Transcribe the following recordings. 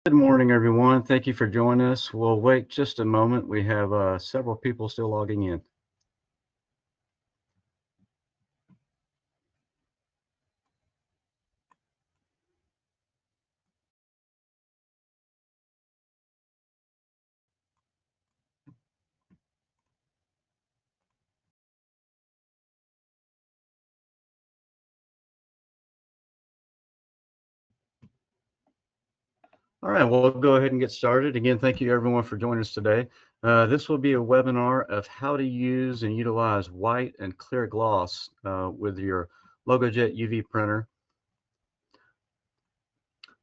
Good morning, everyone. Thank you for joining us. We'll wait just a moment. We have several people still logging in. All right, we'll go ahead and get started. Again, thank you everyone for joining us today. This will be a webinar of how to use and utilize white and clear gloss with your LogoJET UV printer.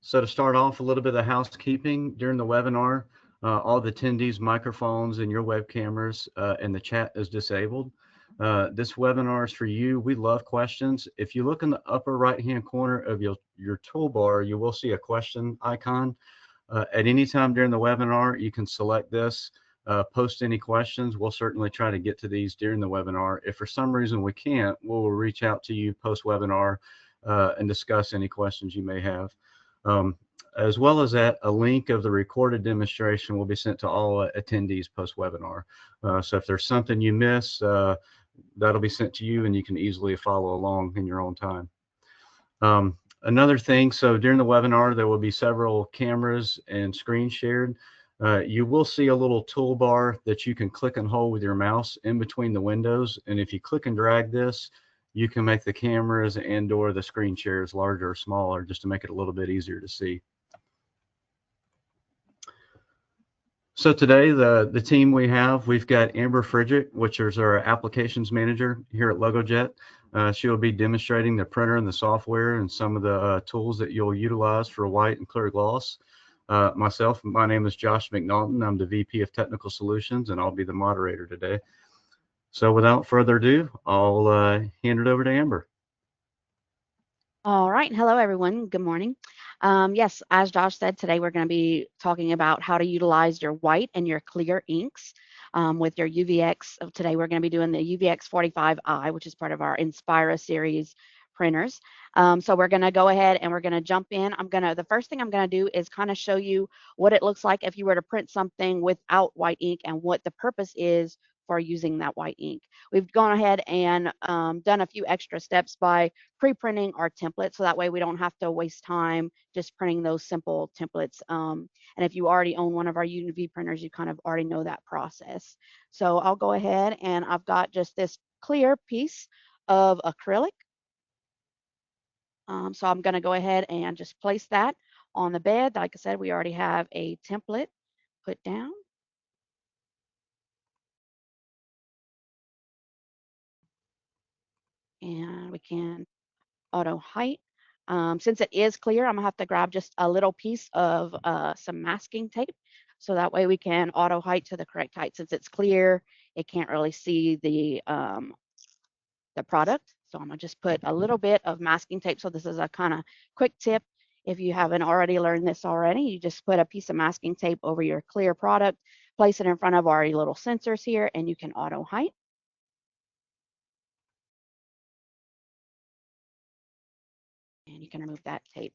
So to start off, a little bit of housekeeping during the webinar. All the attendees' microphones and your web cameras and the chat is disabled. This webinar is for you. We love questions. If you look in the upper right-hand corner of your toolbar, you will see a question icon. At any time during the webinar, you can select this, post any questions. We'll certainly try to get to these during the webinar. If for some reason we can't, we'll reach out to you post-webinar and discuss any questions you may have. As well as that, a link of the recorded demonstration will be sent to all attendees post-webinar. So if there's something you miss, that'll be sent to you and you can easily follow along in your own time. Another thing, so during the webinar, there will be several cameras and screens shared. You will see a little toolbar that you can click and hold with your mouse in between the windows. And if you click and drag this, you can make the cameras and or the screen shares larger or smaller just to make it a little bit easier to see. So today, the team we've got Amber Fridrick, which is our applications manager here at LogoJET. She will be demonstrating the printer and the software and some of the tools that you'll utilize for white and clear gloss. My name is Josh McNaughton. I'm the VP of Technical Solutions, and I'll be the moderator today. So without further ado, I'll hand it over to Amber. All right. Hello, everyone. Good morning. Yes, as Josh said, today we're going to be talking about how to utilize your white and your clear inks with your UVX. Today we're going to be doing the UVX 45i, which is part of our Inspira series printers. So we're going to go ahead and we're going to jump in. The first thing I'm going to do is kind of show you what it looks like if you were to print something without white ink and what the purpose is for using that white ink. We've gone ahead and done a few extra steps by pre-printing our templates, so that way we don't have to waste time just printing those simple templates. And if you already own one of our UV printers, you kind of already know that process. So I'll go ahead and I've got just this clear piece of acrylic. So I'm going to go ahead and just place that on the bed. Like I said, we already have a template put down. And we can auto height. Since it is clear, I'm gonna have to grab just a little piece of some masking tape. So that way we can auto height to the correct height. Since it's clear, it can't really see the product. So I'm gonna just put a little bit of masking tape. So this is a kind of quick tip. If you haven't already learned this already, you just put a piece of masking tape over your clear product, place it in front of our little sensors here, and you can auto height. And you can remove that tape.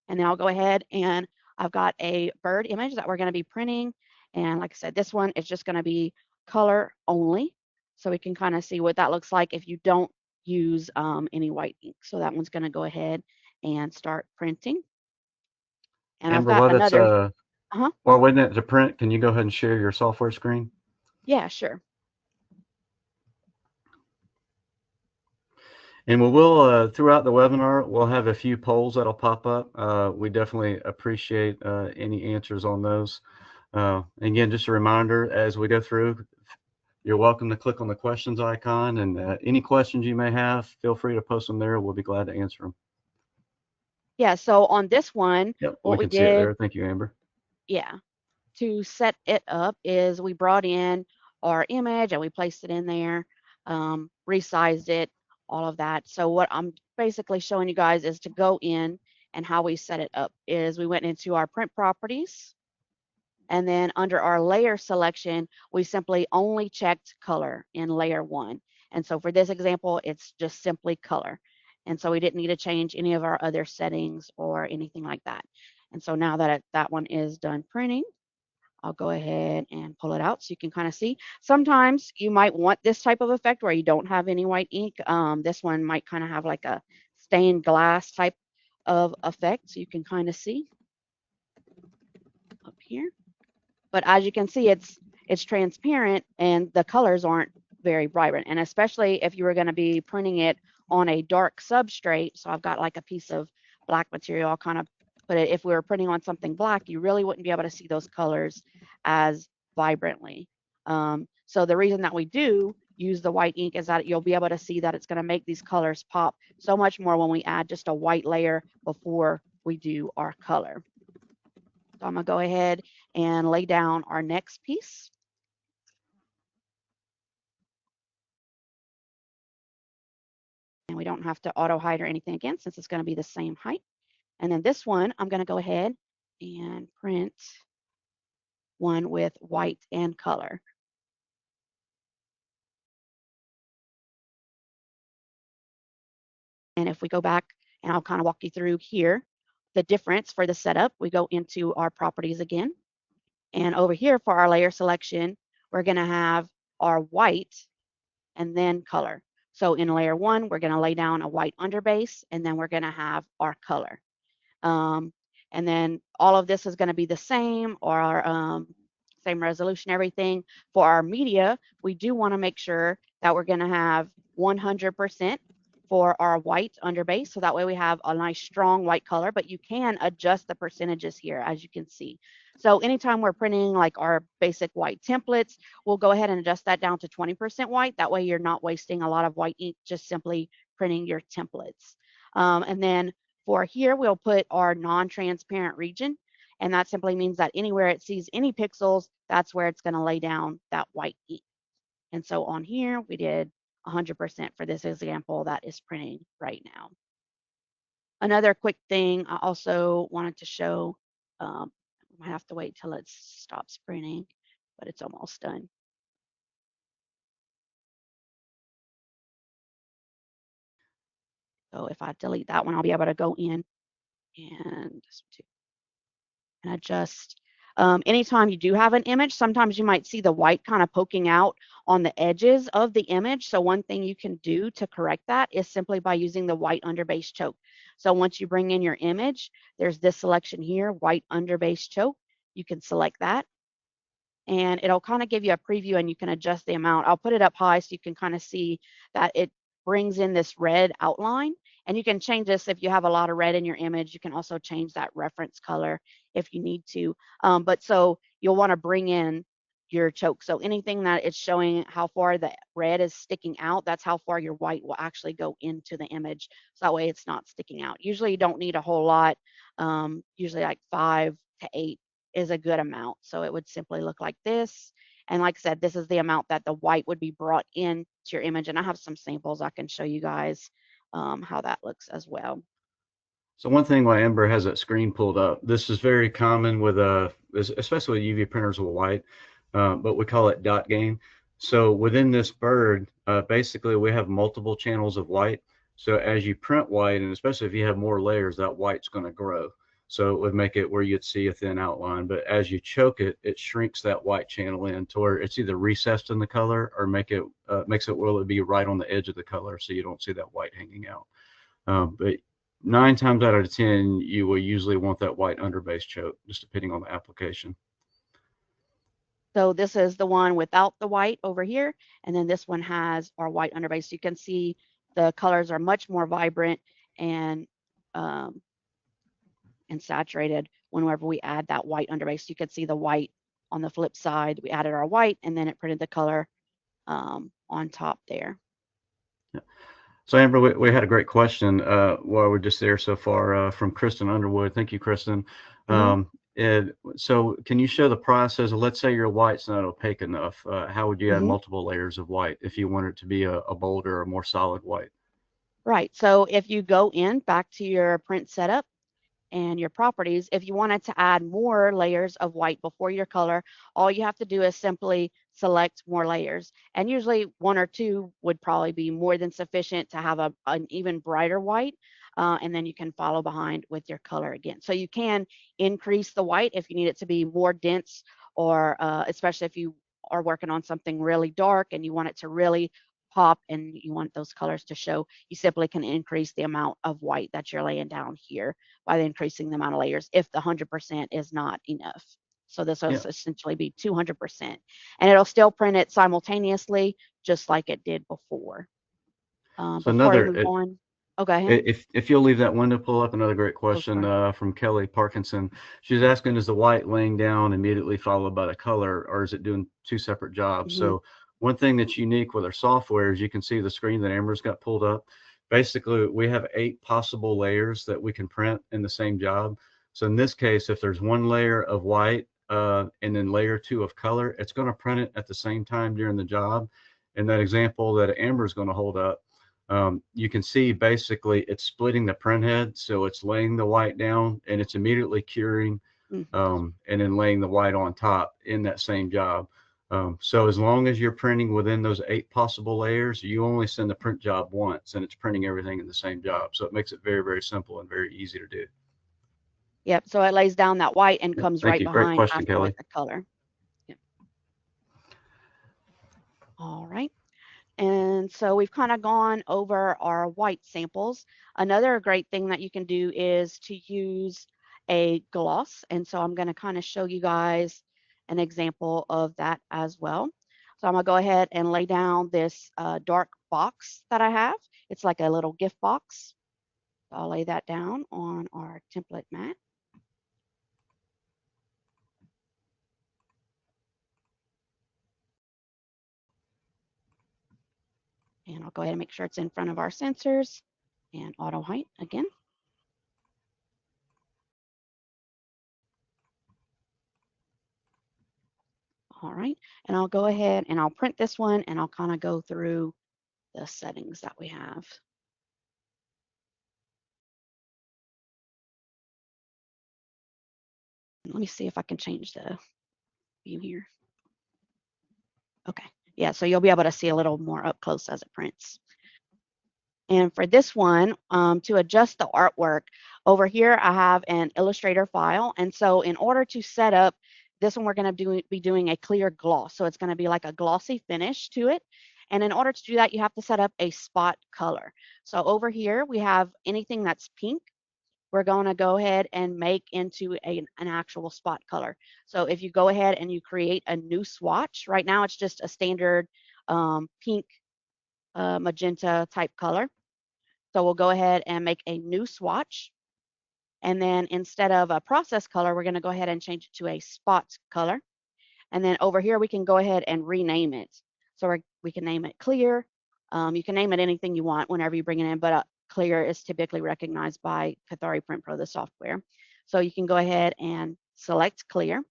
And then I'll go ahead and I've got a bird image that we're going to be printing. And like I said, this one is just going to be color only. So we can kind of see what that looks like if you don't use any white ink. So that one's going to go ahead and start printing. And I've Amber, got while it's another, while waiting it to print, can you go ahead and share your software screen? yeah, sure. And we will, throughout the webinar, we'll have a few polls that'll pop up. We definitely appreciate any answers on those. Again, just a reminder, as we go through, you're welcome to click on the questions icon, and any questions you may have, feel free to post them there. We'll be glad to answer them. Yeah, so on this one, Yep, we what we can see it did, there. Thank you, Amber. yeah, to set it up is we brought in our image and we placed it in there, resized it, all of that. So what I'm basically showing you guys is to go in, and how we set it up is we went into our print properties, and then under our layer selection, we simply only checked color in layer 1. And so for this example, it's just simply color. And so we didn't need to change any of our other settings or anything like that. And so now that that one is done printing, I'll go ahead and pull it out so you can kind of see. Sometimes you might want this type of effect where you don't have any white ink. This one might kind of have like a stained glass type of effect, so you can kind of see up here. But as you can see, it's transparent and the colors aren't very vibrant. And especially if you were going to be printing it on a dark substrate, so I've got like a piece of black material, I'll kind of put it, if we were printing on something black, you really wouldn't be able to see those colors as vibrantly. So the reason that we do use the white ink is that you'll be able to see that it's going to make these colors pop so much more when we add just a white layer before we do our color. So I'm going to go ahead and lay down our next piece. And we don't have to auto hide or anything again since it's going to be the same height. And then this one, I'm going to go ahead and print one with white and color. And if we go back, and I'll kind of walk you through here, the difference for the setup, we go into our properties again. And over here for our layer selection, we're going to have our white and then color. So in layer 1, we're going to lay down a white underbase, and then we're going to have our color. And then all of this is going to be the same, or same resolution, everything. For our media, we do want to make sure that we're going to have 100% for our white underbase. So that way we have a nice strong white color, but you can adjust the percentages here, as you can see. So anytime we're printing like our basic white templates, we'll go ahead and adjust that down to 20% white. That way you're not wasting a lot of white ink, just simply printing your templates. And then for here, we'll put our non-transparent region, and that simply means that anywhere it sees any pixels, that's where it's going to lay down that white ink. And so on here, we did 100% for this example that is printing right now. Another quick thing I also wanted to show, I might have to wait till it stops printing, but it's almost done. So if I delete that one, I'll be able to go in and adjust. Anytime you do have an image, sometimes you might see the white kind of poking out on the edges of the image. So one thing you can do to correct that is simply by using the white underbase choke. So once you bring in your image, there's this selection here, white underbase choke. You can select that, and it'll kind of give you a preview, and you can adjust the amount. I'll put it up high so you can kind of see that it brings in this red outline. And you can change this if you have a lot of red in your image. You can also change that reference color if you need to. But so you'll want to bring in your choke. So anything that it's showing how far the red is sticking out, that's how far your white will actually go into the image. So that way it's not sticking out. Usually you don't need a whole lot. Usually like 5 to 8 is a good amount. So it would simply look like this. And like I said, this is the amount that the white would be brought into your image. And I have some samples I can show you guys how that looks as well. So one thing while Amber has that screen pulled up, this is very common with especially with UV printers with white, but we call it dot gain. So within this bird, basically we have multiple channels of white. So as you print white, and especially if you have more layers, that white's going to grow. So it would make it where you'd see a thin outline. But as you choke it, it shrinks that white channel in to where it's either recessed in the color or makes it where it be right on the edge of the color, so you don't see that white hanging out. But 9 times out of 10, you will usually want that white underbase choke, just depending on the application. So this is the one without the white over here, and then this one has our white underbase. You can see the colors are much more vibrant and saturated whenever we add that white underbase. You can see the white on the flip side. We added our white, and then it printed the color on top there. Yeah. So Amber, we had a great question while we're just there so far from Kristen Underwood. Thank you, Kristen. And so can you show the process? Let's say your white's not opaque enough. How would you add multiple layers of white if you want it to be a bolder or more solid white? Right. So if you go in back to your print setup and your properties, if you wanted to add more layers of white before your color, all you have to do is simply select more layers. And usually 1 or 2 would probably be more than sufficient to have an even brighter white. and then you can follow behind with your color again. So you can increase the white if you need it to be more dense, or especially if you are working on something really dark and you want it to really pop and you want those colors to show. You simply can increase the amount of white that you're laying down here by increasing the amount of layers if the 100% is not enough. So this will Yeah. essentially be 200%, and it'll still print it simultaneously just like it did before. So Before I another, move on, oh, go ahead. if you'll leave that window pull up, another great Oh, question sure. from Kelly Parkinson. She's asking, is the white laying down immediately followed by the color, or is it doing two separate jobs? Mm-hmm. So one thing that's unique with our software is you can see the screen that Amber's got pulled up. Basically, we have 8 possible layers that we can print in the same job. So in this case, if there's one layer of white and then layer 2 of color, it's going to print it at the same time during the job. In that example that Amber's going to hold up, you can see basically it's splitting the print head, so it's laying the white down and it's immediately curing and then laying the white on top in that same job. So as long as you're printing within those 8 possible layers, you only send the print job once and it's printing everything in the same job. So it makes it very, very simple and very easy to do. Yep. So it lays down that white and Yep. comes Thank right you. Great behind question, after with Kelly. the color. Yep. All right. And so we've kind of gone over our white samples. Another great thing that you can do is to use a gloss. And so I'm going to kind of show you guys an example of that as well. So I'm going to go ahead and lay down this dark box that I have. It's like a little gift box. So I'll lay that down on our template mat. And I'll go ahead and make sure it's in front of our sensors and auto height again. All right, and I'll go ahead and I'll print this one and I'll kind of go through the settings that we have. Let me see if I can change the view here. Okay, yeah, so you'll be able to see a little more up close as it prints. And for this one, to adjust the artwork, over here I have an Illustrator file. And so in order to set up this one, we're going to be doing a clear gloss. So it's going to be like a glossy finish to it. And in order to do that, you have to set up a spot color. So over here, we have anything that's pink. We're going to go ahead and make into an actual spot color. So if you go ahead and you create a new swatch, right now it's just a standard pink magenta type color. So we'll go ahead and make a new swatch. And then instead of a process color, we're going to go ahead and change it to a spot color. And then over here, we can go ahead and rename it. So we can name it clear. You can name it anything you want whenever you bring it in, but clear is typically recognized by Cathari Print Pro, the software. So you can go ahead and select clear.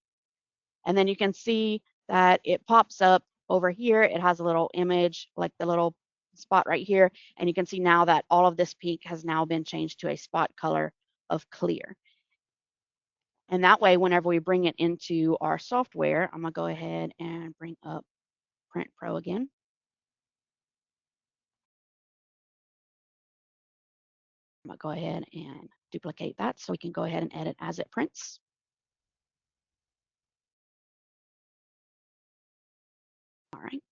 And then you can see that it pops up over here. It has a little image, like the little spot right here. And you can see now that all of this pink has now been changed to a spot color of clear. And that way, whenever we bring it into our software, I'm going to go ahead and bring up Print Pro again. I'm going to go ahead and duplicate that so we can go ahead and edit as it prints. All right.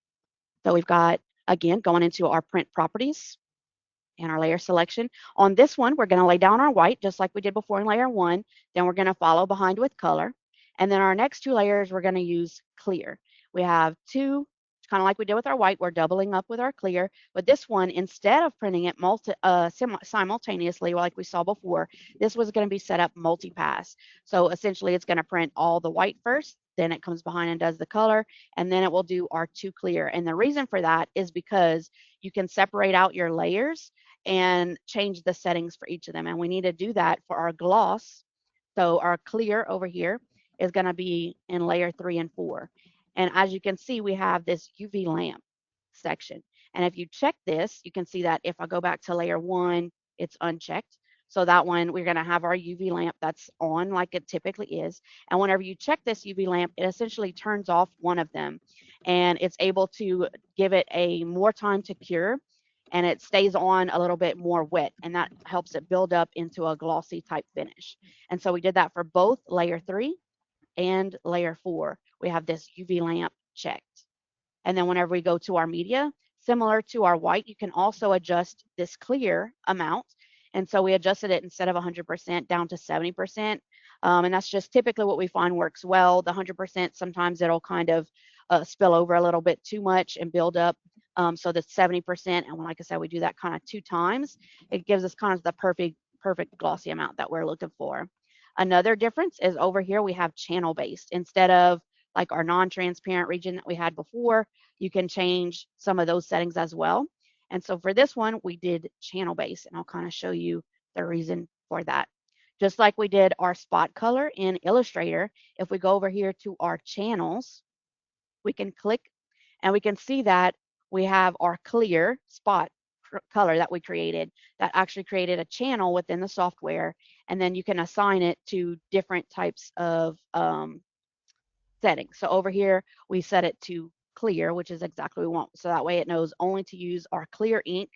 So we've got, again, going into our print properties and our layer selection. On this one, we're going to lay down our white just like we did before in layer 1. Then we're going to follow behind with color. And then our next 2 layers, we're going to use clear. We have 2, kind of like we did with our white, we're doubling up with our clear. But this one, instead of printing it simultaneously like we saw before, this was going to be set up multi-pass. So essentially, it's going to print all the white first, then it comes behind and does the color, and then it will do our 2 clear. And the reason for that is because you can separate out your layers and change the settings for each of them. And we need to do that for our gloss. So our clear over here is going to be in layer 3 and 4. And as you can see, we have this UV lamp section. And if you check this, you can see that if I go back to layer 1, it's unchecked. So that one, we're going to have our UV lamp that's on like it typically is. And whenever you check this UV lamp, it essentially turns off one of them. And it's able to give it a more time to cure. and it stays on a little bit more wet, and that helps it build up into a glossy type finish. And so we did that for both layer 3 and layer 4. We have this UV lamp checked. And then whenever we go to our media, similar to our white, you can also adjust this clear amount. And so we adjusted it instead of 100% down to 70%. And that's just typically what we find works well. The 100%, sometimes it'll kind of spill over a little bit too much and build up. So the 70%, and like I said, we do that kind of 2 times. It gives us kind of the perfect glossy amount that we're looking for. Another difference is over here we have channel based instead of like our non-transparent region that we had before. You can change some of those settings as well. And so for this one, we did channel based, and I'll kind of show you the reason for that. Just like we did our spot color in Illustrator, if we go over here to our channels, we can click and we can see that we have our clear spot color that we created that actually created a channel within the software, and then you can assign it to different types of settings. So over here, we set it to clear, which is exactly what we want. So that way it knows only to use our clear ink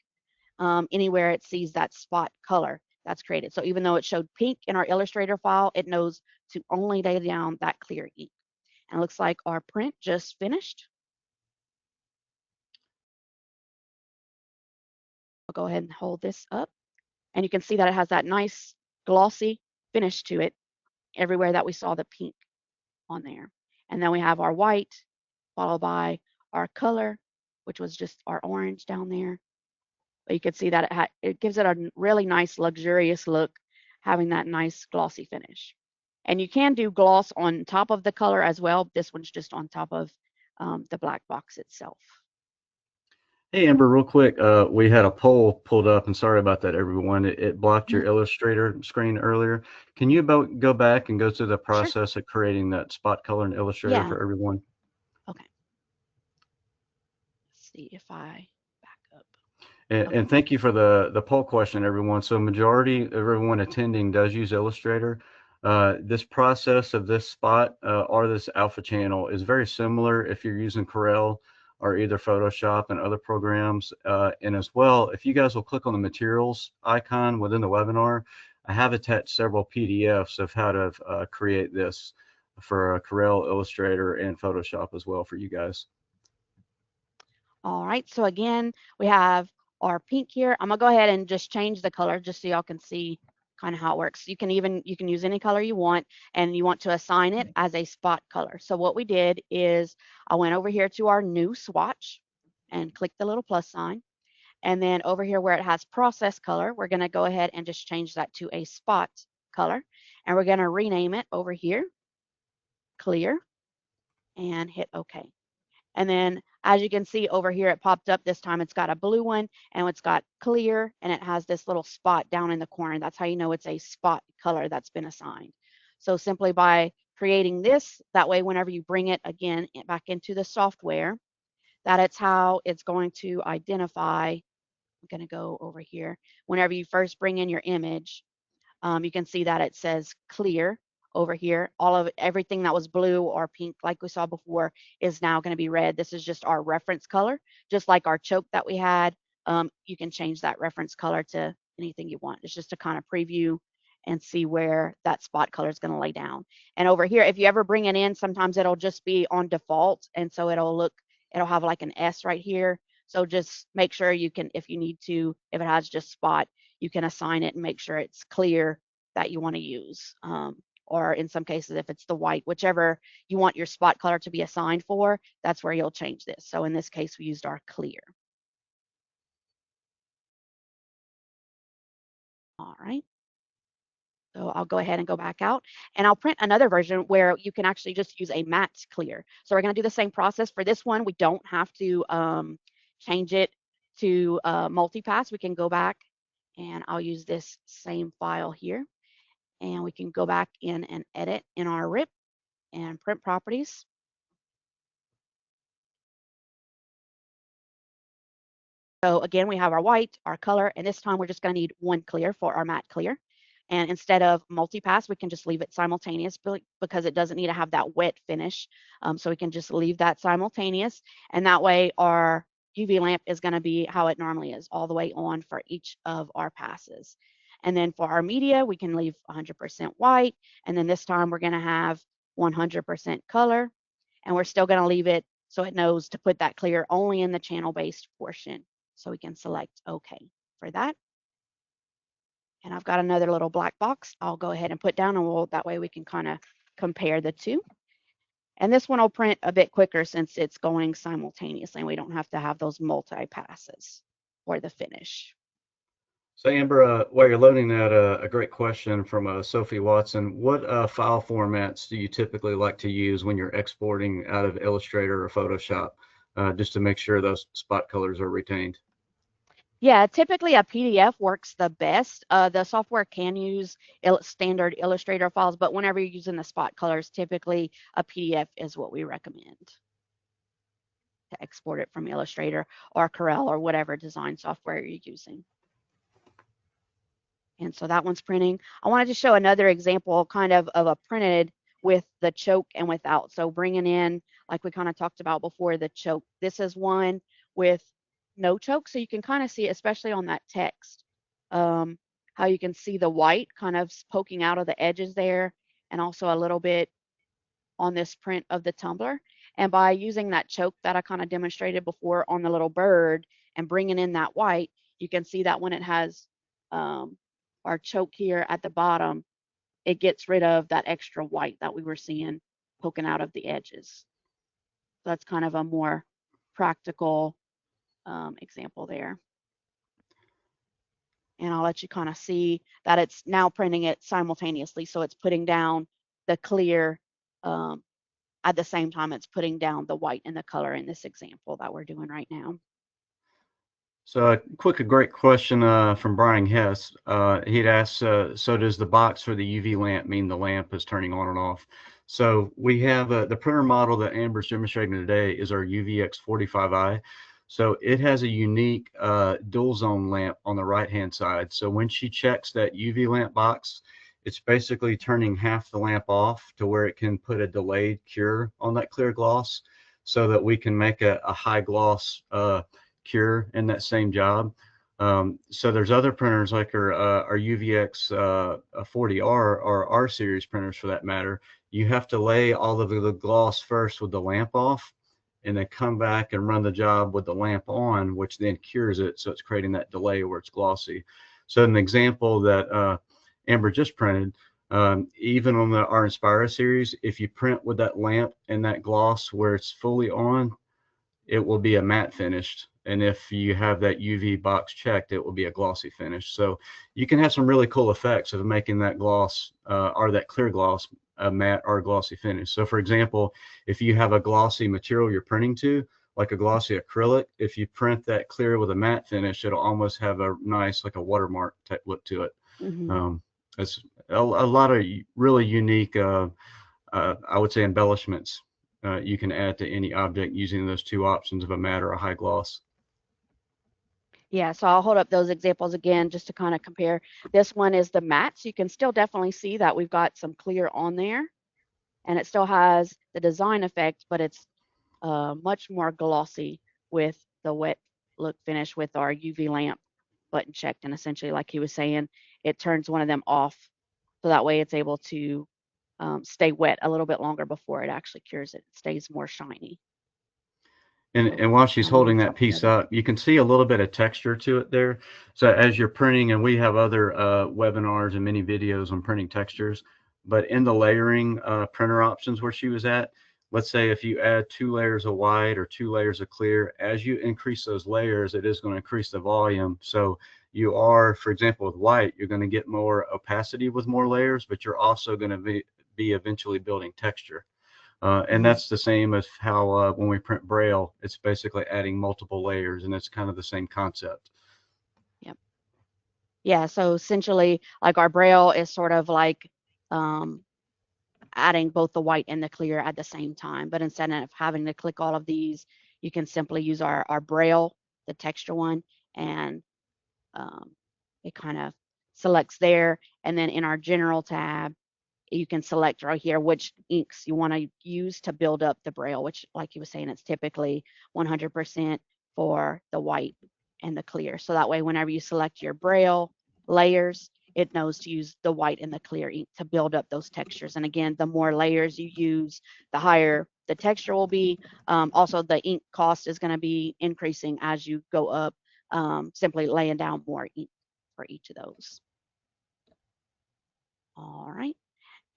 anywhere it sees that spot color that's created. So even though it showed pink in our Illustrator file, it knows to only lay down that clear ink. And it looks like our print just finished. I'll go ahead and hold this up. And you can see that it has that nice glossy finish to it everywhere that we saw the pink on there. And then we have our white, followed by our color, which was just our orange down there. But you can see that it gives it a really nice, luxurious look, having that nice glossy finish. And you can do gloss on top of the color as well. This one's just on top of the black box itself. Hey, Amber, real quick, we had a poll pulled up, and sorry about that, everyone. It blocked your Illustrator screen earlier. Can you go back and go through the process Sure. of creating that spot color in Illustrator for everyone? Okay. Let's see if I back up. And thank you for the poll question, everyone. So majority of everyone attending does use Illustrator. This process of this spot or this alpha channel is very similar if you're using Corel or either Photoshop and other programs. And as well, if you guys will click on the materials icon within the webinar, I have attached several PDFs of how to create this for Corel, Illustrator, and Photoshop as well for you guys. All right, so again, we have our pink here. I'm gonna go ahead and just change the color just so y'all can see kind of how it works. You can use any color you want, and you want to assign it as a spot color. So what we did is I went over here to our new swatch and clicked the little plus sign. And then over here where it has process color, we're gonna go ahead and just change that to a spot color. And we're gonna rename it over here, clear, and hit OK. And then as you can see over here, it popped up this time. It's got a blue one and it's got clear, and it has this little spot down in the corner. That's how you know it's a spot color that's been assigned. So simply by creating this, that way whenever you bring it again back into the software, that it's how it's going to identify. I'm going to go over here. Whenever you first bring in your image, you can see that it says clear over here. Everything that was blue or pink like we saw before is now going to be red. This is just our reference color, just like our choke that we had. You can change that reference color to anything you want. It's just to kind of preview and see where that spot color is going to lay down. And over here, if you ever bring it in, sometimes it'll just be on default, and so it'll have like an S right here. So just make sure you can, if you need to, if it has just spot, you can assign it and make sure it's clear that you want to use. Or in some cases, if it's the white, whichever you want your spot color to be assigned for, that's where you'll change this. So in this case, we used our clear. All right. So I'll go ahead and go back out, and I'll print another version where you can actually just use a matte clear. So we're going to do the same process. For this one, we don't have to change it to multipass. We can go back, and I'll use this same file here, and we can go back in and edit in our RIP and print properties. So again, we have our white, our color, and this time we're just going to need one clear for our matte clear. And instead of multipass, we can just leave it simultaneous because it doesn't need to have that wet finish. So we can just leave that simultaneous, and that way our UV lamp is going to be how it normally is, all the way on for each of our passes. And then for our media, we can leave 100% white. And then this time we're going to have 100% color. And we're still going to leave it so it knows to put that clear only in the channel-based portion. So we can select OK for that. And I've got another little black box I'll go ahead and put down, and that way we can kind of compare the two. And this one will print a bit quicker since it's going simultaneously, and we don't have to have those multi-passes for the finish. So Amber, while you're loading that, a great question from Sophie Watson. What file formats do you typically like to use when you're exporting out of Illustrator or Photoshop, just to make sure those spot colors are retained? Yeah, typically a PDF works the best. The software can use standard Illustrator files, but whenever you're using the spot colors, typically a PDF is what we recommend to export it from Illustrator or Corel or whatever design software you're using. And so that one's printing. I wanted to show another example kind of a printed with the choke and without. So bringing in, like we kind of talked about before, the choke. This is one with no choke. So you can kind of see, especially on that text, how you can see the white kind of poking out of the edges there, and also a little bit on this print of the tumbler. And by using that choke that I kind of demonstrated before on the little bird and bringing in that white, you can see that when it has our choke here at the bottom, it gets rid of that extra white that we were seeing poking out of the edges. So that's kind of a more practical example there. And I'll let you kind of see that it's now printing it simultaneously. So it's putting down the clear at the same time it's putting down the white and the color in this example that we're doing right now. So a great question from Brian Hess. He'd asked, so does the box for the UV lamp mean the lamp is turning on and off? So we have the printer model that Amber's demonstrating today is our UVX45i. So it has a unique dual zone lamp on the right-hand side. So when she checks that UV lamp box, it's basically turning half the lamp off to where it can put a delayed cure on that clear gloss so that we can make a high gloss cure in that same job. So there's other printers like our UVX 40R or R series printers for that matter. You have to lay all of the gloss first with the lamp off and then come back and run the job with the lamp on, which then cures it. So it's creating that delay where it's glossy. So an example that Amber just printed, even on our Inspira series, if you print with that lamp and that gloss where it's fully on, it will be a matte finished. And if you have that UV box checked, it will be a glossy finish. So you can have some really cool effects of making that gloss or that clear gloss a matte or glossy finish. So for example, if you have a glossy material you're printing to, like a glossy acrylic, if you print that clear with a matte finish, it'll almost have a nice, like a watermark type look to it. It's a lot of really unique, I would say, embellishments you can add to any object using those two options of a matte or a high gloss. Yeah, so I'll hold up those examples again just to kind of compare. This one is the matte, so you can still definitely see that we've got some clear on there, and it still has the design effect, but it's much more glossy with the wet look finish with our UV lamp button checked. And essentially, like he was saying, it turns one of them off, so that way it's able to stay wet a little bit longer before it actually cures it. It stays more shiny. And while she's holding that piece up, you can see a little bit of texture to it there. So as you're printing, and we have other webinars and many videos on printing textures, but in the layering printer options where she was at, let's say if you add 2 layers of white or 2 layers of clear, as you increase those layers, it is going to increase the volume. So you are, for example, with white, you're going to get more opacity with more layers, but you're also going to be eventually building texture. And that's the same as how when we print Braille, it's basically adding multiple layers, and it's kind of the same concept. Yep. Yeah, so essentially, like our Braille is sort of like adding both the white and the clear at the same time. But instead of having to click all of these, you can simply use our Braille, the texture one, and it kind of selects there. And then in our general tab, you can select right here which inks you want to use to build up the Braille, which, like you were saying, it's typically 100% for the white and the clear. So that way, whenever you select your Braille layers, it knows to use the white and the clear ink to build up those textures. And again, the more layers you use, the higher the texture will be. Also, the ink cost is going to be increasing as you go up, simply laying down more ink for each of those. All right.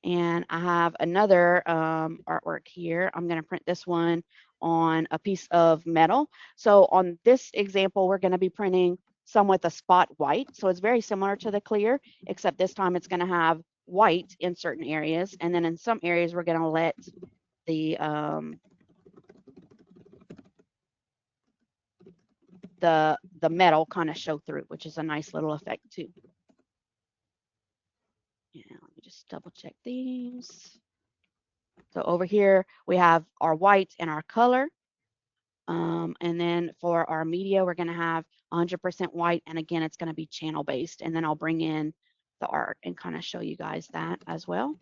And I have another artwork here. I'm going to print this one on a piece of metal. So on this example, we're going to be printing some with a spot white. So it's very similar to the clear, except this time it's going to have white in certain areas. And then in some areas, we're going to let the metal kind of show through, which is a nice little effect too. Yeah, let me just double check these. So over here, we have our white and our color. And then for our media, we're going to have 100% white. And again, it's going to be channel based. And then I'll bring in the art and kind of show you guys that as well.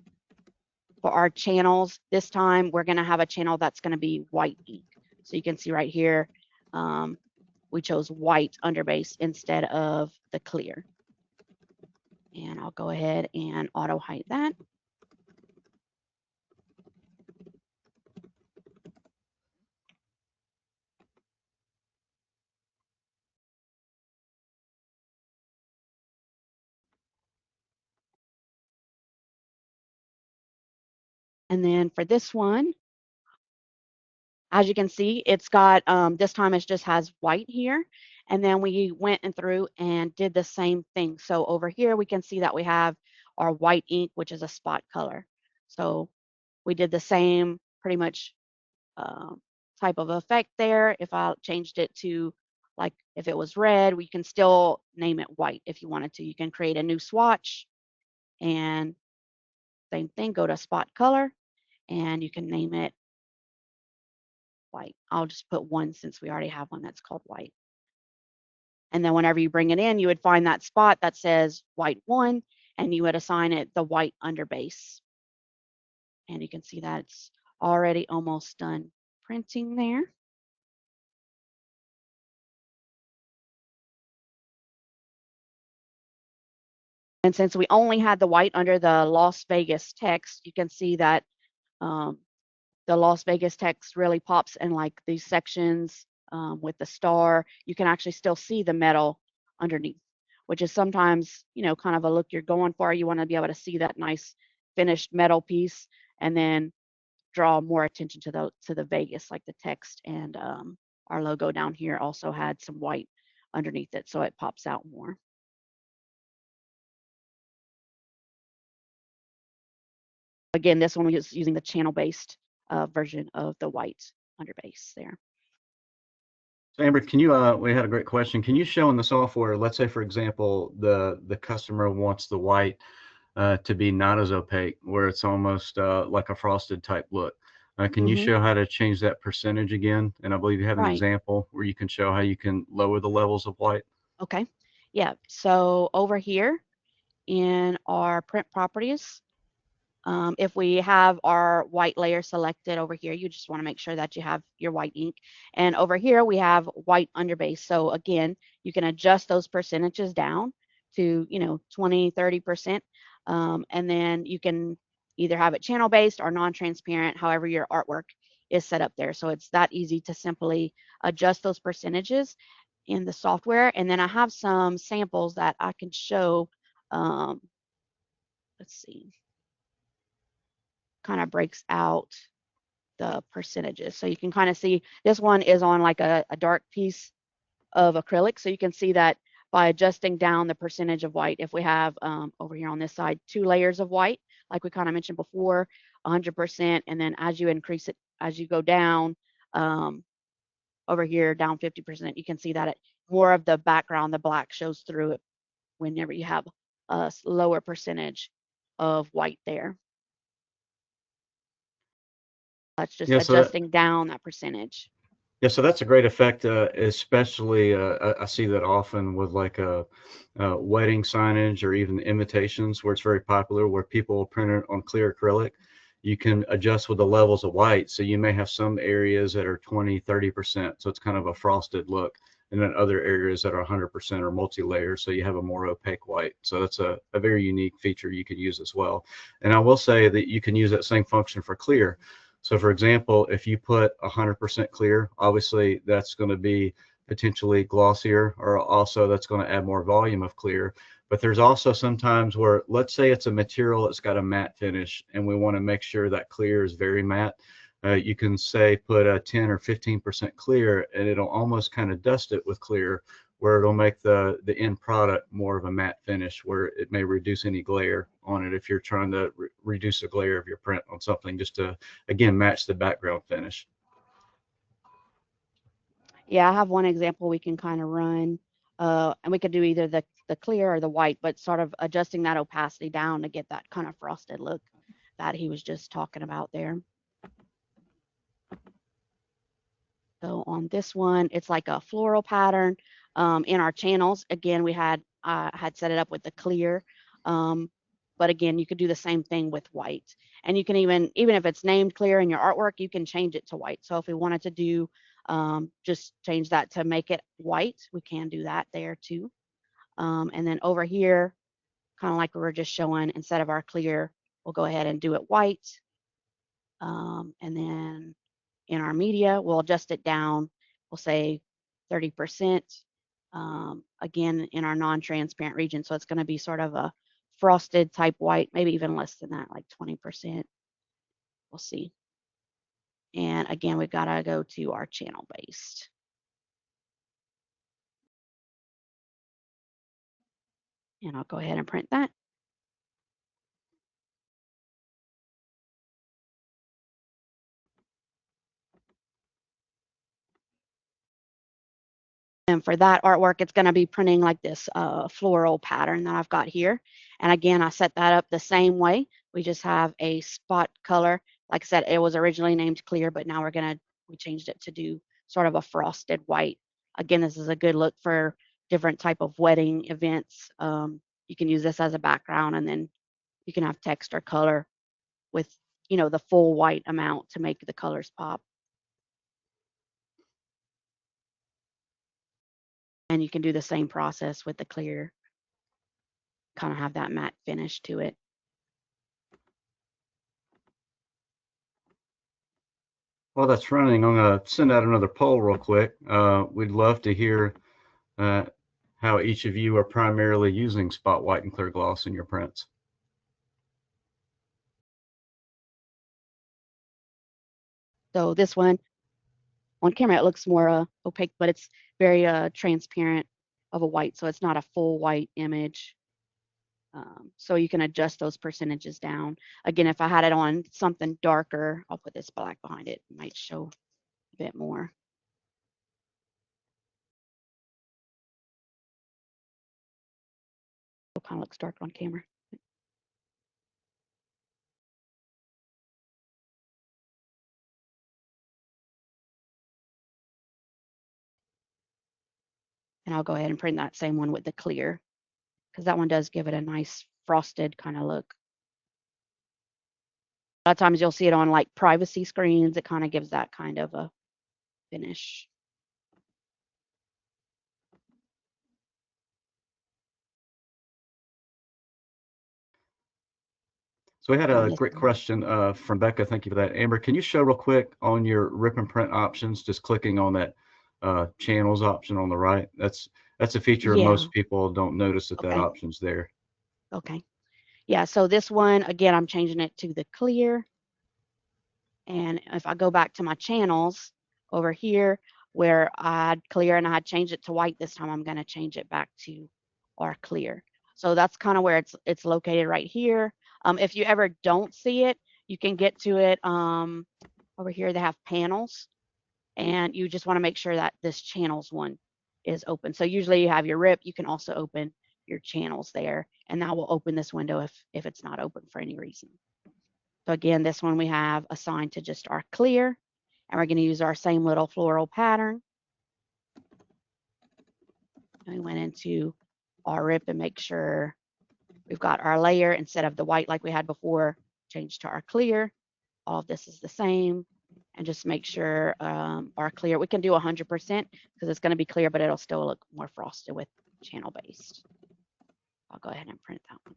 For our channels, this time we're going to have a channel that's going to be white ink. So you can see right here, we chose white underbase instead of the clear. And I'll go ahead and auto height that. And then for this one, as you can see, it's got, this time it just has white here. And then we went and through and did the same thing. So over here, we can see that we have our white ink, which is a spot color. So we did the same pretty much type of effect there. If I changed it to, like, if it was red, we can still name it white if you wanted to. You can create a new swatch and same thing, go to spot color and you can name it white. I'll just put one since we already have one that's called white. And then whenever you bring it in, you would find that spot that says white 1 and you would assign it the white underbase. And you can see that it's already almost done printing there. And since we only had the white under the Las Vegas text, you can see that the Las Vegas text really pops in like these sections with the star. You can actually still see the metal underneath, which is sometimes, you know, kind of a look you're going for. You want to be able to see that nice finished metal piece and then draw more attention to the Vegas, like the text. And our logo down here also had some white underneath it, so it pops out more. Again, this one is using the channel-based version of the white underbase there. So Amber, can you, we had a great question. Can you show in the software, let's say, for example, the customer wants the white to be not as opaque, where it's almost like a frosted type look. Can you show how to change that percentage again? And I believe you have an example where you can show how you can lower the levels of white. Okay. Yeah. So over here in our print properties, if we have our white layer selected over here, you just want to make sure that you have your white ink. And over here, we have white underbase. So again, you can adjust those percentages down to, you know, 20, 30%. And then you can either have it channel based or non-transparent, however your artwork is set up there. So it's that easy to simply adjust those percentages in the software. And then I have some samples that I can show. Let's see. Kind of breaks out the percentages. So you can kind of see this one is on like a dark piece of acrylic. So you can see that by adjusting down the percentage of white, if we have over here on this side, 2 layers of white, like we kind of mentioned before, 100%. And then as you increase it, as you go down over here, down 50%, you can see that more of the background, the black shows through it whenever you have a lower percentage of white there. That's just adjusting down that percentage. Yeah, so that's a great effect, especially I see that often with like wedding signage or even invitations where it's very popular, where people will print it on clear acrylic. you can adjust with the levels of white. So you may have some areas that are 20, 30%. So it's kind of a frosted look. And then other areas that are 100% or multi-layer. So you have a more opaque white. So that's a very unique feature you could use as well. And I will say that you can use that same function for clear. So for example, if you put 100% clear, obviously that's going to be potentially glossier, or also that's going to add more volume of clear. But there's also sometimes where, let's say it's a material that's got a matte finish and we want to make sure that clear is very matte. You can say put a 10 or 15% clear and it'll almost kind of dust it with clear, where it'll make the end product more of a matte finish, where it may reduce any glare on it if you're trying to reduce the glare of your print on something, just to, again, match the background finish. Yeah, I have one example we can kind of run, and we could do either the clear or the white, but sort of adjusting that opacity down to get that kind of frosted look that he was just talking about there. So on this one, it's like a floral pattern. In our channels, again, we had set it up with the clear, but again, you could do the same thing with white. And you can even if it's named clear in your artwork, you can change it to white. So if we wanted to do just change that to make it white, we can do that there too. And then over here, kind of like we were just showing, instead of our clear, we'll go ahead and do it white. And then in our media, we'll adjust it down. We'll say 30%. Again, in our non-transparent region. So it's going to be sort of a frosted type white, maybe even less than that, like 20%. We'll see. And again, we've got to go to our channel based. And I'll go ahead and print that. And for that artwork, it's going to be printing like this floral pattern that I've got here. And again, I set that up the same way. We just have a spot color. Like I said, it was originally named clear, but now we changed it to do sort of a frosted white. Again, this is a good look for different type of wedding events. You can use this as a background, and then you can have text or color with, the full white amount to make the colors pop. And you can do the same process with the clear, kind of have that matte finish to it. While that's running, I'm going to send out another poll real quick. We'd love to hear how each of you are primarily using spot white and clear gloss in your prints. So this one on camera, it looks more opaque, but it's very transparent of a white. So it's not a full white image. So you can adjust those percentages down. Again, if I had it on something darker, I'll put this black behind it. It might show a bit more. It kind of looks dark on camera. And I'll go ahead and print that same one with the clear, because that one does give it a nice frosted kind of look. A lot of times you'll see it on like privacy screens. It kind of gives that kind of a finish. So we had a great question from Becca. Thank you for that. Amber, can you show real quick on your rip and print options, just clicking on that channels option on the right? That's a feature most people don't notice that that option's there. Okay. Yeah, so this one, again, I'm changing it to the clear. And if I go back to my channels over here where I had clear and I had changed it to white, this time I'm going to change it back to our clear. So that's kind of where it's located right here. If you ever don't see it, you can get to it over here. They have panels, and you just want to make sure that this channels one is open. So usually you have your rip. You can also open your channels there, and that will open this window if it's not open for any reason. So again, this one we have assigned to just our clear, and we're going to use our same little floral pattern. And we went into our rip and make sure we've got our layer instead of the white like we had before, changed to our clear. all of this is the same, and just make sure our clear, we can do 100% because it's going to be clear, but it'll still look more frosted with channel based. I'll go ahead and print that one.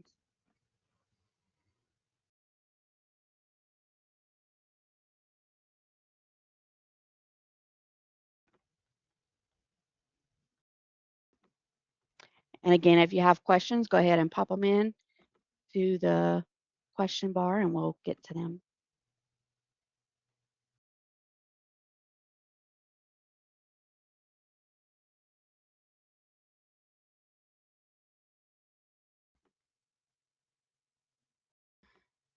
And again, if you have questions, go ahead and pop them in to the question bar and we'll get to them.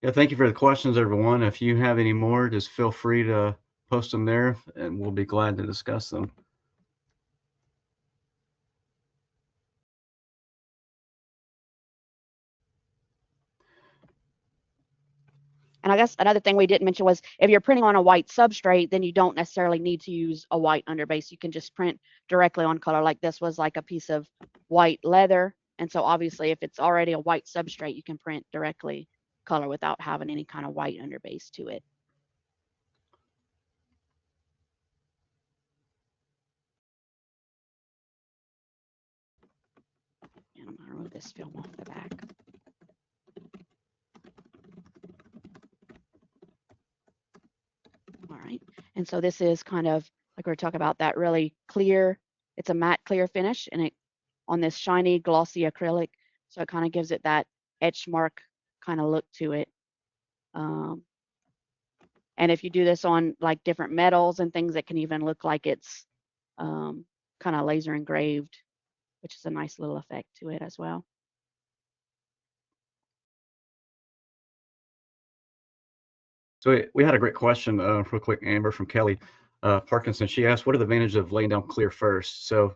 Yeah, thank you for the questions, everyone. If you have any more, just feel free to post them there and we'll be glad to discuss them. And I guess another thing we didn't mention was if you're printing on a white substrate, then you don't necessarily need to use a white underbase. You can just print directly on color. Like this was like a piece of white leather. And so obviously if it's already a white substrate, you can print directly color without having any kind of white underbase to it. And I'm going to remove this film off the back. All right. And so this is kind of like we're talking about that really clear, it's a matte clear finish and it on this shiny glossy acrylic. So it kind of gives it that etch mark kind of look to it. And if you do this on like different metals and things, it can even look like it's kind of laser engraved, which is a nice little effect to it as well. So we had a great question real quick, Amber, from Kelly Parkinson. She asked, what are the advantages of laying down clear first? So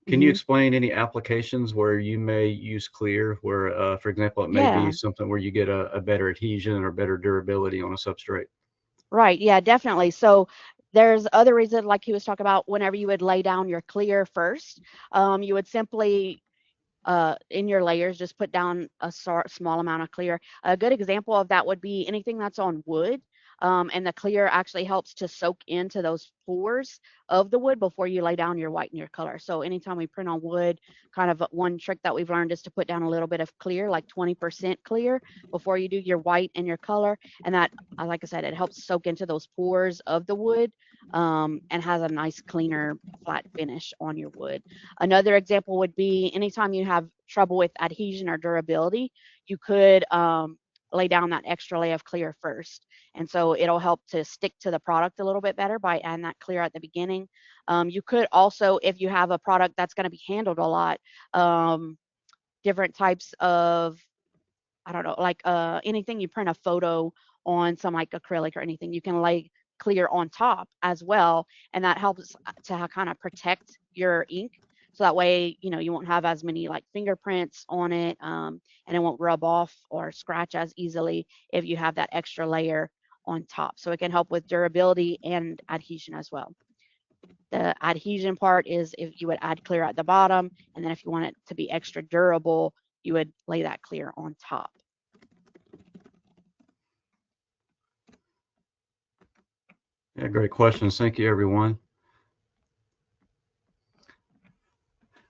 can you explain any applications where you may use clear, where, for example, it may be something where you get a better adhesion or better durability on a substrate? Right. Yeah, definitely. So there's other reasons, like he was talking about, whenever you would lay down your clear first, you would simply in your layers, just put down a small amount of clear. A good example of that would be anything that's on wood. And the clear actually helps to soak into those pores of the wood before you lay down your white and your color. So anytime we print on wood, kind of one trick that we've learned is to put down a little bit of clear, like 20% clear before you do your white and your color. And that, like I said, it helps soak into those pores of the wood and has a nice cleaner flat finish on your wood. Another example would be anytime you have trouble with adhesion or durability, you could lay down that extra layer of clear first. And so it'll help to stick to the product a little bit better by adding that clear at the beginning. You could also, if you have a product that's going to be handled a lot, different types of, I don't know, like anything you print a photo on some like acrylic or anything, you can lay clear on top as well. And that helps to kind of protect your ink. So that way, you know, you won't have as many like fingerprints on it and it won't rub off or scratch as easily if you have that extra layer on top. So it can help with durability and adhesion as well. The adhesion part is if you would add clear at the bottom, and then if you want it to be extra durable, you would lay that clear on top. Yeah, great questions. Thank you, everyone.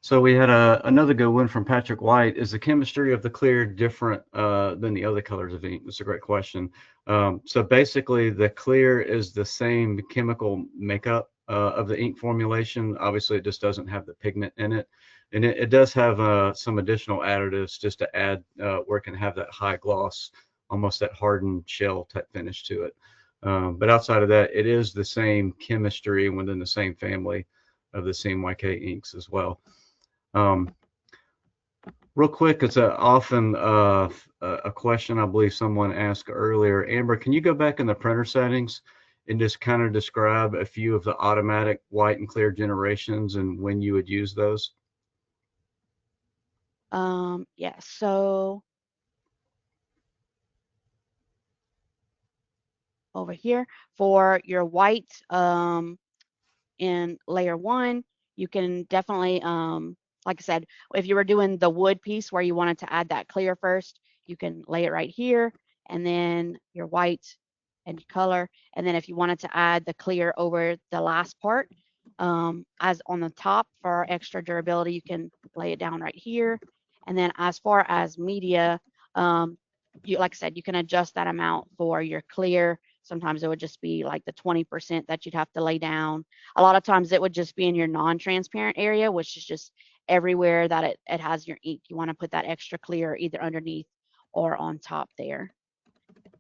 So we had another good one from Patrick White. Is the chemistry of the clear different than the other colors of ink? That's a great question. So basically, the clear is the same chemical makeup of the ink formulation. Obviously, it just doesn't have the pigment in it. And it does have some additional additives just to add where it can have that high gloss, almost that hardened shell type finish to it. But outside of that, it is the same chemistry within the same family of the CMYK inks as well. Real quick, it's often a question I believe someone asked earlier. Amber, can you go back in the printer settings and just kind of describe a few of the automatic white and clear generations and when you would use those? Yeah, so over here for your white in layer 1, you can definitely, like I said, if you were doing the wood piece where you wanted to add that clear first, you can lay it right here, and then your white and color. And then if you wanted to add the clear over the last part, as on the top for extra durability, you can lay it down right here. And then as far as media, like I said, you can adjust that amount for your clear. Sometimes it would just be like the 20% that you'd have to lay down. A lot of times it would just be in your non-transparent area, which is just everywhere that it has your ink. You want to put that extra clear either underneath or on top there.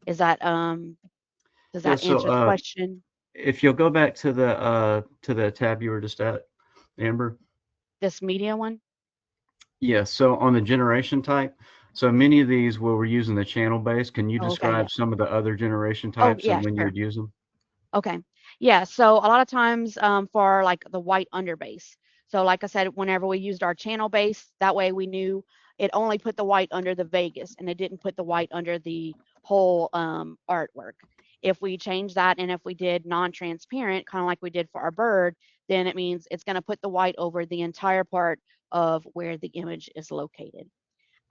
Is that does Yeah, that answer the so question? if you'll go back to the tab you were just at, Amber. This media one? Yeah, so on the generation type, so many of these where we're using the channel base, can you Oh, okay, yeah. describe some of the other generation Oh, types yeah, and when you sure. would use them? Okay. Yeah. So a lot of times for like the white underbase. So like I said, whenever we used our channel base, that way we knew it only put the white under the Vegas and it didn't put the white under the whole artwork. If we change that and if we did non-transparent, kind of like we did for our bird, then it means it's going to put the white over the entire part of where the image is located.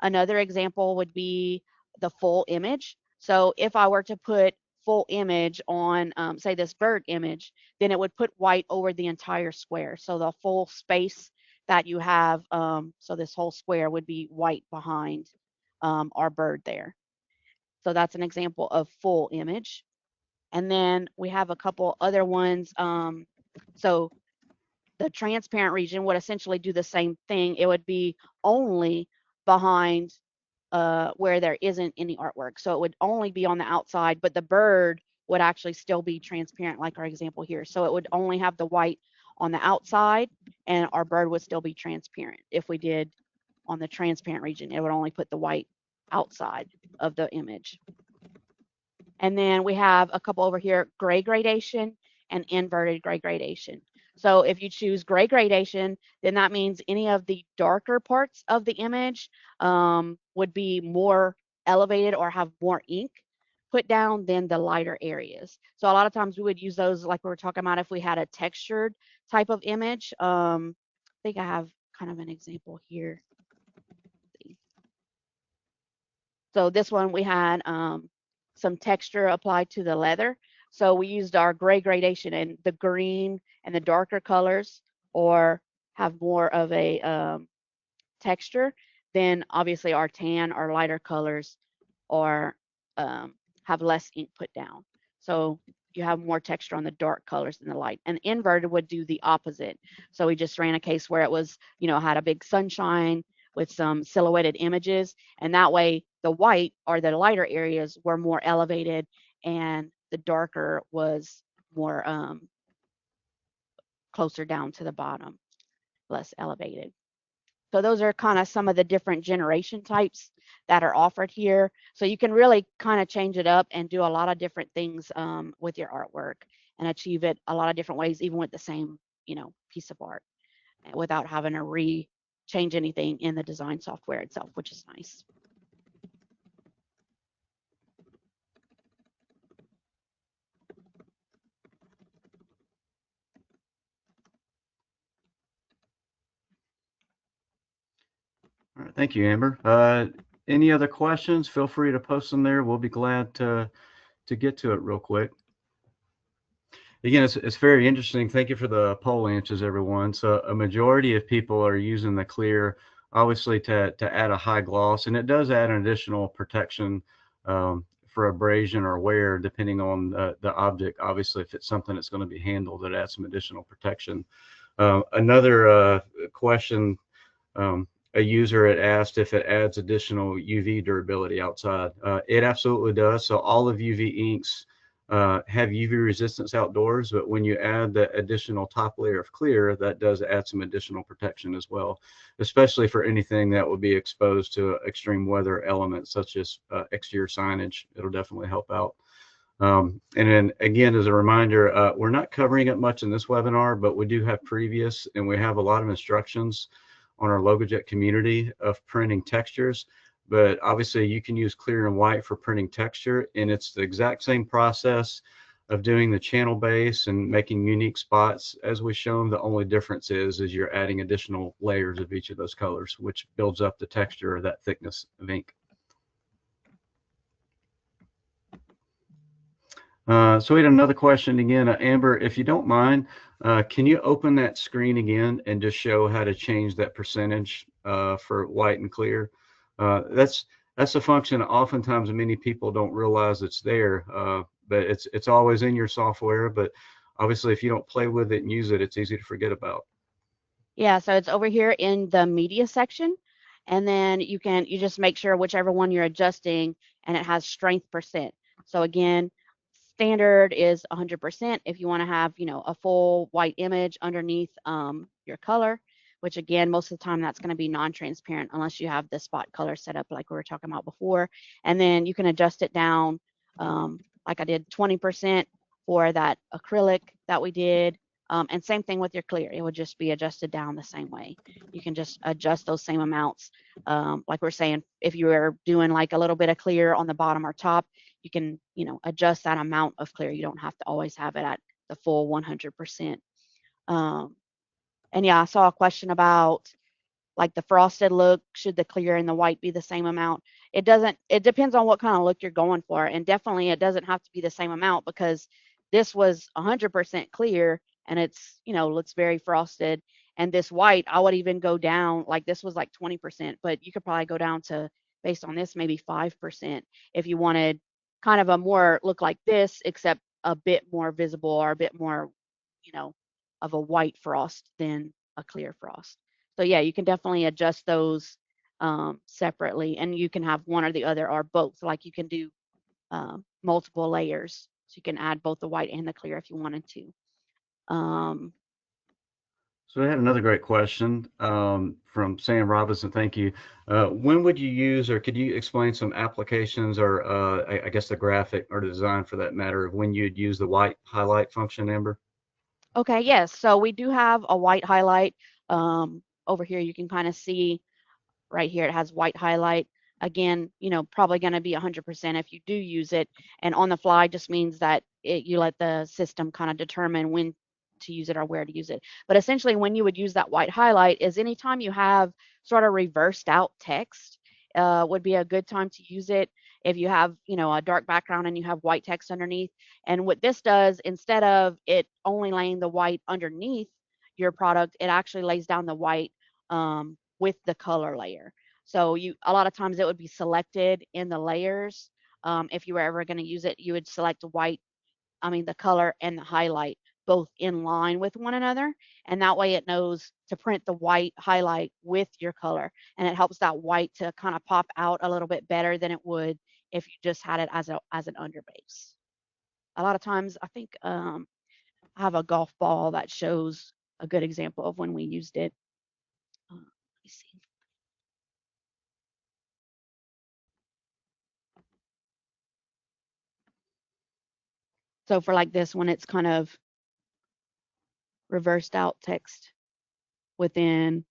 Another example would be the full image. So if I were to put full image on, say, this bird image, then it would put white over the entire square. So the full space that you have, so this whole square would be white behind our bird there. So that's an example of full image. And then we have a couple other ones. So the transparent region would essentially do the same thing. It would be only behind where there isn't any artwork. So it would only be on the outside, but the bird would actually still be transparent, like our example here. So it would only have the white on the outside, and our bird would still be transparent. If we did on the transparent region, it would only put the white outside of the image. And then we have a couple over here, gray gradation and inverted gray gradation. So if you choose gray gradation, then that means any of the darker parts of the image would be more elevated or have more ink put down than the lighter areas. So a lot of times we would use those like we were talking about if we had a textured type of image. I think I have kind of an example here. So this one we had some texture applied to the leather. So we used our gray gradation and the green and the darker colors or have more of a texture. Then obviously our tan, our lighter colors or have less ink put down. So you have more texture on the dark colors than the light. And inverted would do the opposite. So we just ran a case where it was, had a big sunshine with some silhouetted images. And that way the white or the lighter areas were more elevated and the darker was more closer down to the bottom, less elevated. So those are kind of some of the different generation types that are offered here. So you can really kind of change it up and do a lot of different things with your artwork and achieve it a lot of different ways, even with the same, piece of art without having to change anything in the design software itself, which is nice. All right, thank you, Amber. Any other questions? Feel free to post them there. We'll be glad to get to it real quick. Again, it's very interesting. Thank you for the poll answers, everyone. So a majority of people are using the clear, obviously, to add a high gloss, and it does add an additional protection for abrasion or wear, depending on the object. Obviously, if it's something that's going to be handled, it adds some additional protection. Another question. A user had asked if it adds additional UV durability outside. It absolutely does. So all of UV inks have UV resistance outdoors, but when you add the additional top layer of clear, that does add some additional protection as well, especially for anything that would be exposed to extreme weather elements such as exterior signage. It'll definitely help out. And then again, as a reminder, we're not covering it much in this webinar, but we do have previous, and we have a lot of instructions on our LogoJET community of printing textures. But obviously you can use clear and white for printing texture, and it's the exact same process of doing the channel base and making unique spots as we've shown. The only difference is you're adding additional layers of each of those colors, which builds up the texture or that thickness of ink. So we had another question again, Amber, if you don't mind, can you open that screen again and just show how to change that percentage for white and clear? That's a function oftentimes many people don't realize it's there, but it's always in your software. But obviously, if you don't play with it and use it, it's easy to forget about. Yeah, so it's over here in the media section, and then you just make sure whichever one you're adjusting, and it has strength percent. So again, standard is 100%. If you want to have, a full white image underneath your color, which again, most of the time that's going to be non-transparent unless you have the spot color set up like we were talking about before. And then you can adjust it down, like I did 20% for that acrylic that we did. And same thing with your clear, it would just be adjusted down the same way. You can just adjust those same amounts. Like we're saying, if you are doing like a little bit of clear on the bottom or top, you can, adjust that amount of clear. You don't have to always have it at the full 100%. And yeah, I saw a question about like the frosted look, should the clear and the white be the same amount? It depends on what kind of look you're going for. And definitely it doesn't have to be the same amount, because this was 100% clear and it's, looks very frosted. And this white, I would even go down, like this was like 20%, but you could probably go down to, based on this, maybe 5% if you wanted kind of a more look like this, except a bit more visible or a bit more, you know, of a white frost than a clear frost. So yeah, you can definitely adjust those separately, and you can have one or the other or both. Like you can do multiple layers, so you can add both the white and the clear if you wanted to. So I had another great question from Sam Robinson. Thank you. When would you use, or could you explain some applications, or I guess the graphic or the design for that matter, of when you'd use the white highlight function, Amber? Okay, yes. So we do have a white highlight over here. You can kind of see right here, it has white highlight. Again, probably going to be 100% if you do use it. And on the fly just means that you let the system kind of determine when to use it or where to use it. But essentially, when you would use that white highlight is anytime you have sort of reversed out text, would be a good time to use it. If you have, a dark background and you have white text underneath. And what this does, instead of it only laying the white underneath your product, it actually lays down the white with the color layer. So a lot of times it would be selected in the layers. If you were ever going to use it, you would select the color and the highlight both in line with one another. And that way it knows to print the white highlight with your color. And it helps that white to kind of pop out a little bit better than it would if you just had it as an underbase. A lot of times, I think I have a golf ball that shows a good example of when we used it. Let me see. So for like this one, it's kind of reversed out text within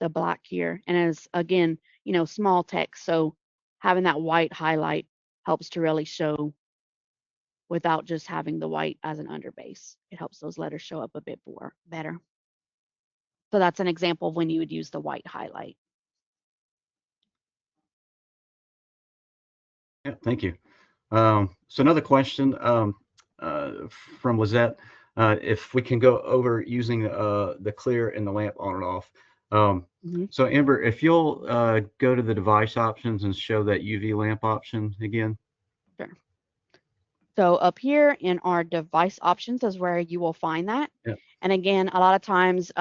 the black here. And as again, small text. So having that white highlight helps to really show without just having the white as an underbase. It helps those letters show up a bit more better. So that's an example of when you would use the white highlight. Yeah, thank you. So another question from Lizette, if we can go over using the clear and the lamp on and off. So Amber, if you'll go to the device options and show that UV lamp option again. Sure. So up here in our device options is where you will find that. Yeah. And again, a lot of times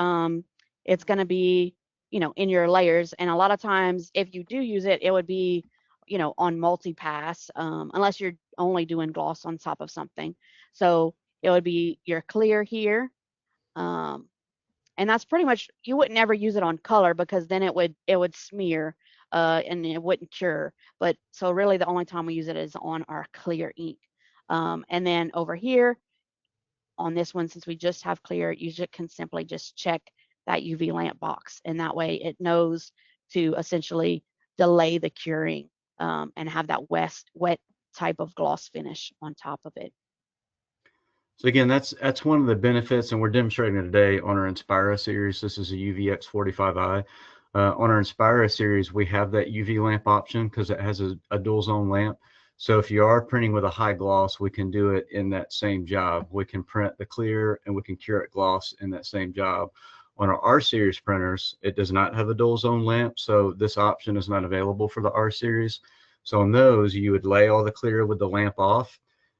it's going to be, in your layers. And a lot of times if you do use it, it would be, on multi-pass, unless you're only doing gloss on top of something. So it would be your clear here. And that's pretty much, you wouldn't ever use it on color because then it would smear and it wouldn't cure. But so really the only time we use it is on our clear ink. And then over here on this one, since we just have clear, you can simply just check that UV lamp box. And that way it knows to essentially delay the curing and have that wet type of gloss finish on top of it. So again, that's one of the benefits, and we're demonstrating it today on our Inspira series. This is a UVX45i. On our Inspira series, we have that UV lamp option because it has a dual zone lamp. So if you are printing with a high gloss, we can do it in that same job. We can print the clear and we can cure it gloss in that same job. On our R series printers, it does not have a dual zone lamp, so this option is not available for the R series. So on those, you would lay all the clear with the lamp off,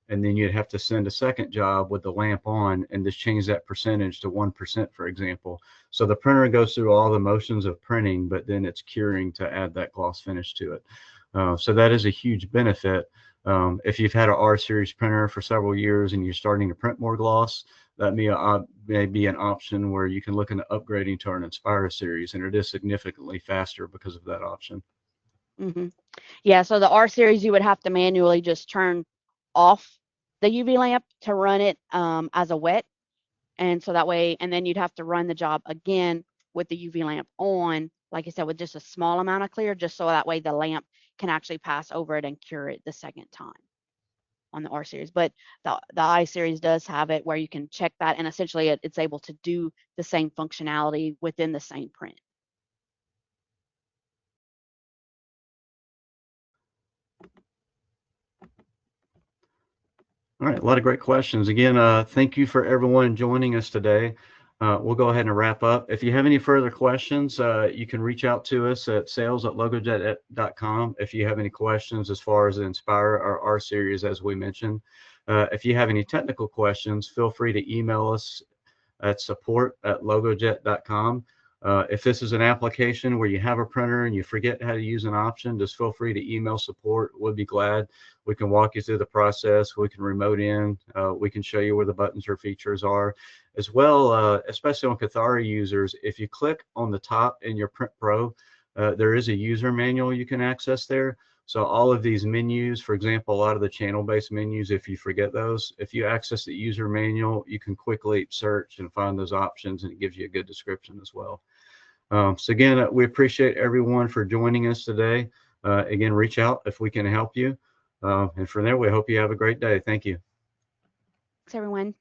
and then you'd have to send a second job with the lamp on and just change that percentage to 1%, for example. So the printer goes through all the motions of printing, but then it's curing to add that gloss finish to it. So that is a huge benefit. If you've had an R series printer for several years and you're starting to print more gloss, that may be an option where you can look into upgrading to an Inspire series, and it is significantly faster because of that option. Mm-hmm. Yeah, so the R series, you would have to manually just turn off the UV lamp to run it as a wet. And so that way, and then you'd have to run the job again with the UV lamp on, like I said, with just a small amount of clear, just so that way the lamp can actually pass over it and cure it the second time on the R series. But the I series does have it where you can check that, and essentially it's able to do the same functionality within the same print. All right, a lot of great questions. Again, thank you for everyone joining us today. We'll go ahead and wrap up. If you have any further questions, you can reach out to us at sales@logojet.com if you have any questions as far as the Inspire or R series, as we mentioned. If you have any technical questions, feel free to email us at support@logojet.com. If this is an application where you have a printer and you forget how to use an option, just feel free to email support. We'll be glad. We can walk you through the process. We can remote in. We can show you where the buttons or features are. As well, especially on Cathari users, if you click on the top in your Print Pro, there is a user manual you can access there. So all of these menus, for example, a lot of the channel-based menus, if you forget those, if you access the user manual, you can quickly search and find those options, and it gives you a good description as well. So again, we appreciate everyone for joining us today. Again, reach out if we can help you. And from there, we hope you have a great day. Thank you. Thanks, everyone.